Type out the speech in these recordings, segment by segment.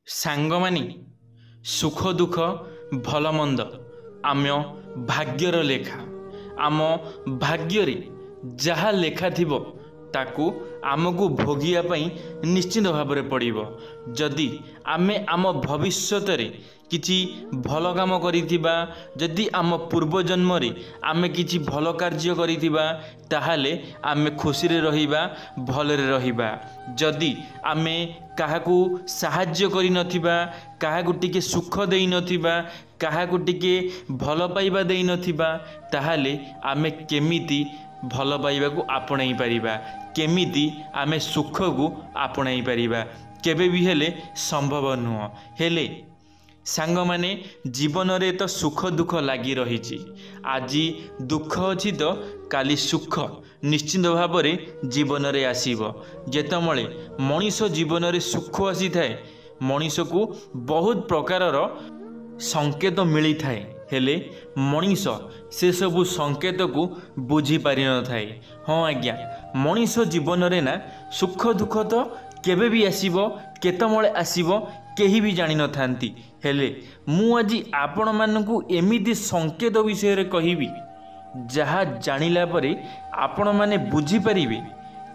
सांगमानी सुख दुख भल मंद आम भाग्यर लेखा आम भाग्य जहाँ लेखा थिबो ताकू आमको भोगिया पई निश्चित भाव में पड़िबो। जदि आमे आम भविष्यत रे किछि भल काम करिथिबा, जदि आम पूर्व जन्म रे आमे किछि भल कार्य करिथिबा ताहाले आमे खुशी रे रहिबा, भलरे रहिबा। जदि आमे काहाकू साहाय्य करि नथिबा, काहाकू टिके सुख देई नथिबा, काहाकू टिके भल पाइबा देई नथिबा ताहाले आमे केमिति भल पाइबा को आपणाई पारिबा, केमिति आमे सुख को आपणाई पारिबा? केबे भी हेले संभव नुह। हेले सांग माने जीवन रे तो सुख दुख लगी रही। आज दुख अच्छी तो काली सुख निश्चित भाव में जीवन रे आसीबो। जेतमळे मनीष जीवन रे सुख आसी थाए मनीष को बहुत प्रकार संकेत मिली थाए, हेले मनीष से सबु संकेत को बुझी पारि न थाए। हाँ आज्ञा, मनीष जीवन रे ना सुख दुख तो केबे भी आसीबो, केतमळे आसीबो केही भी जानि न थांती। हेले मु आज आपण मानकु एमिति संकेत विषय रे कहिबी जहा जानिला परे आपण माने बुझी परिबे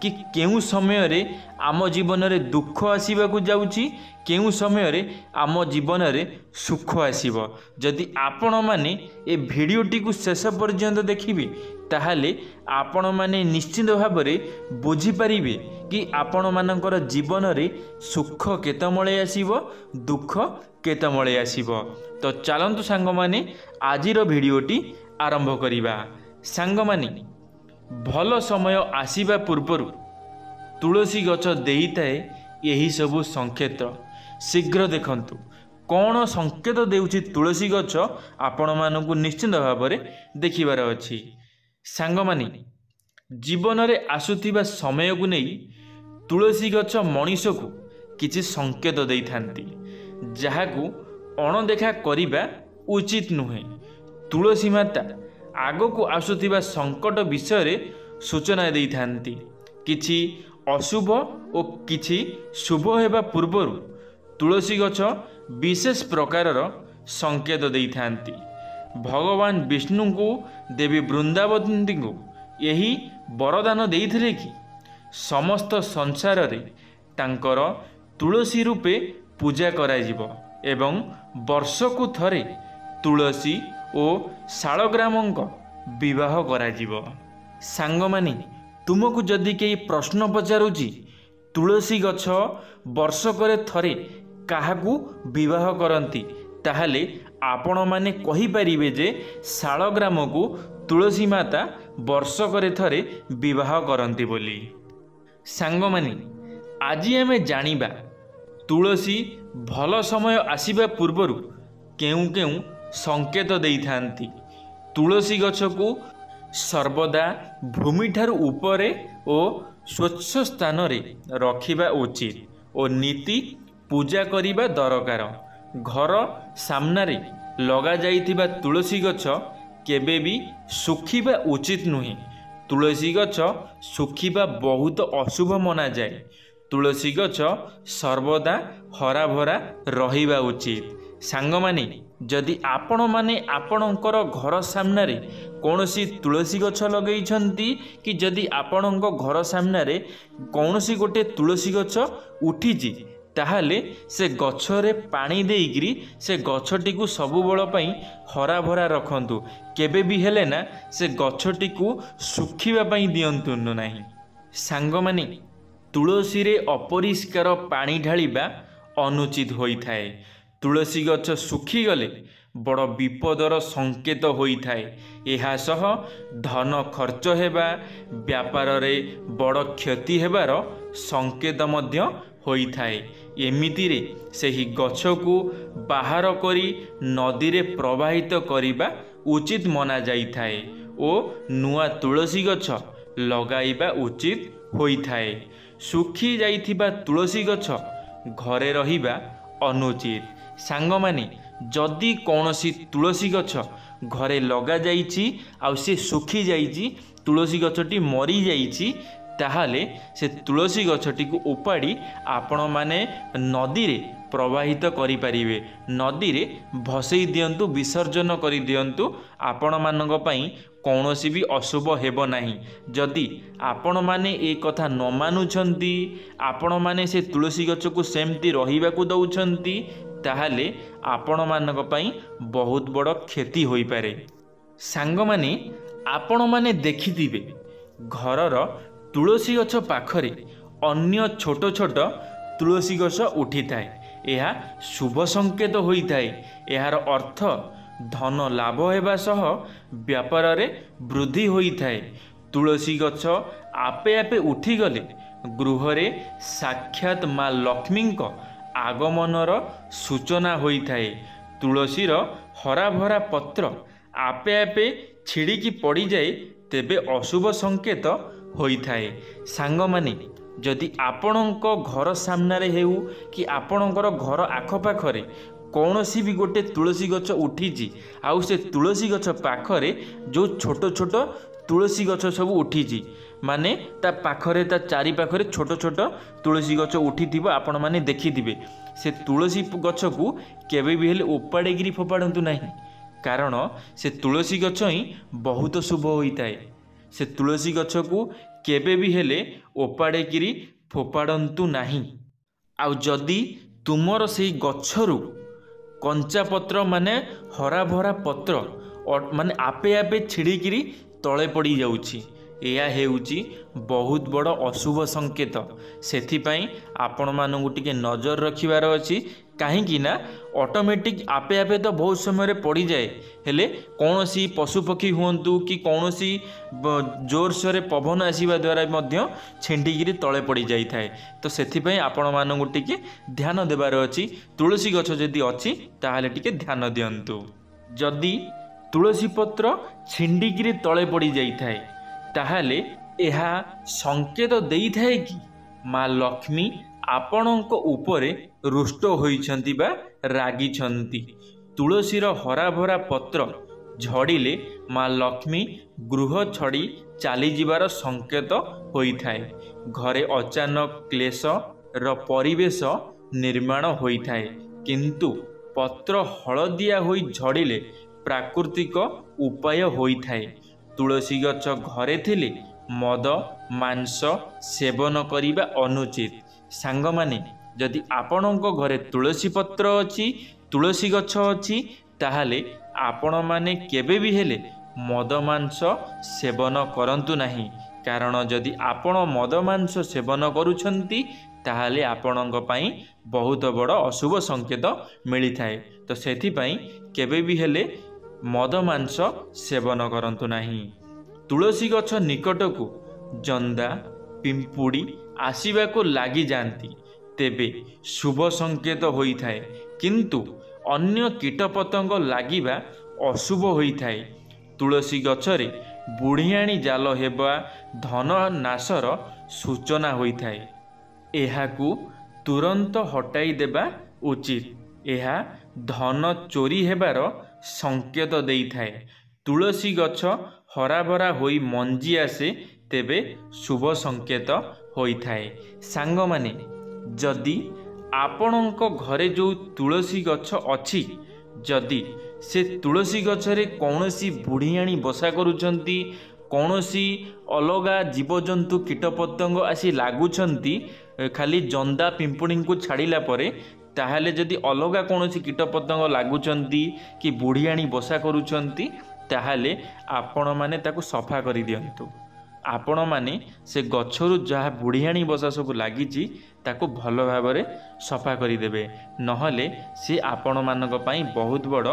कि केउ समय रे आम जीवन रे दुख आसीबा को जाउची, केउ समय रे आम जीवन रे सुख आसीबो। जदि आपण माने ए भिडियोटी को शेष पर्यंत देखिबे ताहाले आपण माने निश्चित भाव में बुझी परिबे कि आपण मानकर जीवन रे सुख केतमळे आसीबो, दुख केतमळे आसीबो। तो चलंतु सांग माने आजिर भिडियोटी आरंभ करिबा। सांग माने भल समय आसीबा पूर्वर तुलसी गछ देई थाए यही सबु संकेत। शीघ्र देखंतु कौन संकेत देउछि तुलसी गछ आपण मानकु निश्चित भाव में देखिबार अछि। सांग माने जीवन रे आसुथिबा समय को नहीं तुलसी गछ मनीष को किछि संकेत देई थांती जहाकू अणदेखा करिबा उचित नुहे। तुलसी माता आगो को आसुथिबा संकट विषय सूचना देई थांती। किछि अशुभ और किछि शुभ हेबा पूर्वर तुलसी गछ विशेष प्रकार संकेत देई थांती। भगवान विष्णु को देवी वृंदावती को यही वरदान देइथिले कि समस्त संसार रे तांकर तुलसी रूपे पूजा कराजिबो एवं वर्षकु थरे तुलसी और शालग्रामंक विवाह कराजिबो। सांगमानी तुमको जदि कई प्रश्न पचारुची तुलसी गछ वर्षकरे थरे काहाकू विवाह करती ताहाले आपण माने कहि परिबे जे शालग्राम को तुलसी माता वर्षकरे थरे विवाह करती बोली। सांगमानी आज आमे जानिबा तुलसी भल समय आसीबा पूर्वर केउ केउ संकेत देई थांती। तुलसी गछ को सर्वदा भूमि ठार उपरे और स्वच्छ स्थान रे रखिबा उचित और नीति पूजा करिबा दरकार। घर सामने लगा जाइथिबा तुलसी गछ केबे भी सुखिबा उचित नुहे। तुलसी गछ सुखिबा बहुत अशुभ मना जाए। तुलसी गछ सर्वदा हरा भरा रहिबा उचित। सांगमाने जदि आपण माने आपणकर घर सामने रे कौनसी तुलसी गछ लगेइछंती कि जदि आपणक घर सामने कौनसी गोटे तुलसी गछ उठिची ताहाले से गछरे पानी देइकरी से गछटी को सबुबेल पई हरा भरा रखंतु। केबे भी हेले ना से गछटी को सुखिबा पई दियंतु नाही। सांगमाने तुलसी रे अपरिष्कार पानी ढालिबा अनुचित होई थाए। तुलसी गछ सुखी गले बड़ विपदर संकेत होई थाए। एहा सह धन खर्च हेबा, व्यापार रे बड़ क्षति हेबार संकेत मध्य होई थाए। एमिति रे सेही गछ को बाहर करी नदी रे प्रवाहित करिबा उचित मना जाई थाए ओ नुआ तुलसी गछ लगाइबा उचित होई थाए। सुखी जाइथिबा तुलसी गछ घरे रहिबा अनुचित। सांगमाने जदि कौनसी तुलसी गछ घरे लगा जाइछि आउ से सुखी जाइछि, तुलसी गछटी मरी जाइछि ताहाले से तुलसी गछटी को उपाड़ी आपण माने नदी रे प्रवाहित करि परिबे नदी रे भसई दियंतु विसर्जन करि दियंतु आपण मानक पई कौनसी भी अशुभ हेब नाही। जदि आपण माने ए कथा न मानुछंती आपण माने से तुलसी गछ को सेमती रहिबाकू दउछंती ताहाले आपण मानक पई बहुत बड़ क्षति होई पारे। सांग माने आपण माने देखिथिबे घरर तुलसी गछ पाखरे अन्य छोट छोट तुलसी गछ उठी थाए। यह शुभ संकेत होई थाए। यार अर्थ धन लाभ हेबा सह व्यापार रे वृद्धि होई थाए। तुलसी गछ आपे आपे उठी गले गृह रे साक्षात माँ लक्ष्मी आगमनर सूचना होई थाए। तुलसीर हरा भरा पत्र आपे आपे छिड़िकी पड़ी जाए तेबे अशुभ संकेत होई थाए। सांग माने जदि आपणक घर सामने हेउ कि आपणकर घर आखपाखरे कौनसी भी गोटे तुलसी गछ उठी आउ से तुलसी गछ पाखरे जो छोट छोट तुलसी गछ सब उठी माने ता पाखरे ता चारि पाखरे छोट छोट तुलसी गछ उठी आपण माने देखिथिबे से तुलसी गछ को केबे भी हेले उपाड़ेगिरी फोपाड़ंतु नहीं कारण से तुलसी गछ ही बहुत शुभ होइताए। से तुलसी गछ को केबे भी हेले उपाड़ेगिरी फोपाड़ंतु नहीं। आउ जदि तुमर से गछरु कंचा पत्र माने हरा भरा पत्र माने आपे आपे छिड़िकी तले पड़ी जाउछि यह हेउछि बहुत बड़ अशुभ संकेत। सेथिपाई आपण मानू टिके नजर रखिबार अछि कहीं ना ऑटोमेटिक आपे आपे तो बहुत समय रे पड़ी जाए हेले कौनसी पशुपक्षी हुंतु कि कौनसी जोर से पवन आसीबा द्वारा मध्य छिंडिगिरी तले पड़ी जाई थाए। तो सेथिपाई आपण मानू टिके ध्यान देबार अछि तुलसी गछ जदि अछि ताहाले टिके ध्यान दियंतु। जदि तुलसी पत्र छिंडिगिरी तले पड़ी जाई थाए ताहाले एहा संकेत देई थाए कि माँ लक्ष्मी आपणक उपरे रुष्ट होइछंती बा रागिछंती। तुलसीर हरा भरा पत्र झड़िले माँ लक्ष्मी गृह छड़ी चली जिबार संकेत होइथाए। घरे अचानक क्लेश र परिवेश निर्माण होइथाए किंतु पत्र हलदिया होई झड़िले प्राकृतिक उपाय होइथाए। तुलसी गछ घरे थिले मद मांस सेवन करिबा अनुचित। सांग माने जदि आपणक घरे तुलसी पत्र अछि तुलसी गछ अछि ताहाले आपण माने केबे भी हेले मद मांस सेवन करंतु नहीं कारण जदि आपण मद मांस सेवन करुछंती ताहाले आपणक पई बहुत बड़ अशुभ संकेत मिली थाए। तो सेथि पई केबे भी हेले मद मांस सेवन करंतु नहीं। तुलसी गछ निकट को जंदा पिंपुड़ी आसीबा को लागी जानती तेबे शुभ संकेत होई थाए किंतु अन्य कीटपतंग लागिबा अशुभ होई थाए। तुलसी गछरे बुढ़ियाणी जाल हेबा धन नाशर सूचना होई थाए। एहाकू तुरंत हटाई देबा उचित। एहा धन चोरी हेबार संकेत देई थाए। तुलसी गछ हरा भरा होई मंजी आसे तेबे शुभ संकेत होई थाए। सांग माने जदि आपणक घरे जो तुलसी गछ अछि जदि से तुलसी गछरे कौनसी बुढ़ियाणी बसा करुछंती कौनसी अलगा जीवजंतु कीटपतंग आसी लागुछंती खाली जंदा पिंपुड़ी को छाड़िला परे ताहाले जदि अलगा कौनसी कीटपतंग लागुछंती कि बुढ़ियाणी बसा करुछंती ताहाले आपण माने ताकू सफा करि दियंतु। आपण माने से गछरु जहाँ बुढ़ियाणी बसा सब लागिची ताकू भल भाव में सफा करदेवे नहले सी आपण मानक पई बहुत बड़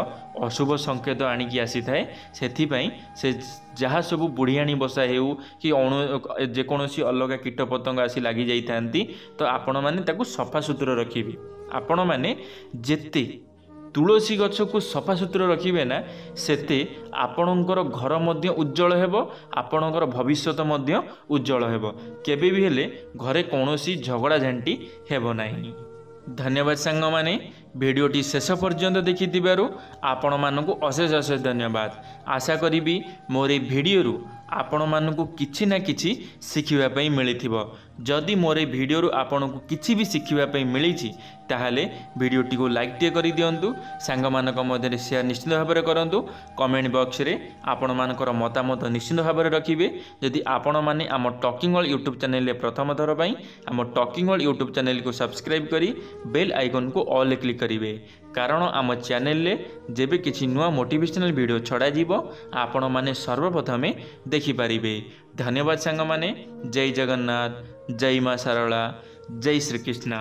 अशुभ संकेत आनिकी आसी थाए। सेथिपई से जहाँ सब बुढ़ियाणी बसा हेउ कि अणु जेकोसी अलग कीटपतंग आसी लगी जाई थांती तो आपण माने ताकू सफा सुतुरा रखिबे। आपण माने जेते तुलसी गछ को सफा सुतुरा रखिबे ना सेते आपणकर घर मध्य उज्जवल हेबो आपणकर भविष्यत मध्य उज्जवल हेबो केबे भी हेले घरे कौनसी झगड़ा झांटी हेबो नाही। धन्यवाद सांग माने भिडियोटी शेष पर्यंत देखिथिबारु आपण मानकु अशेष अशेष धन्यवाद। आशा करिबी मोर ए भिडियोरु आपण मानकु किछि ना किछि शिखिबा पई मिलिथिबो। जदि मोर ए भिडियोरु आपणकु किछि भी शिखिबा पई मिलिछि ताहले वीडियोटी को लाइक टे कर दिंतु सांग मानक मध्य शेयर निश्चित भाव में करूँ कमेंट बॉक्स रे आपण मानकर मतामत निश्चित भाव में रखिए जदि आपण मैंने आम टॉकिंग वर्ल्ड यूट्यूब चैनल प्रथम थर पर आम टॉकिंग वर्ल्ड यूट्यूब चैनल को सब्सक्राइब करी बेल आइकन को ऑल क्लिक करेंगे कारण आम चैनल जेबे किसी नुआ मोटिवेशनल वीडियो छड़ा आपण माने सर्वप्रथमे देखिपारे। धन्यवाद सांग माने। जय जगन्नाथ, जय मां सारला, जय श्रीकृष्ण।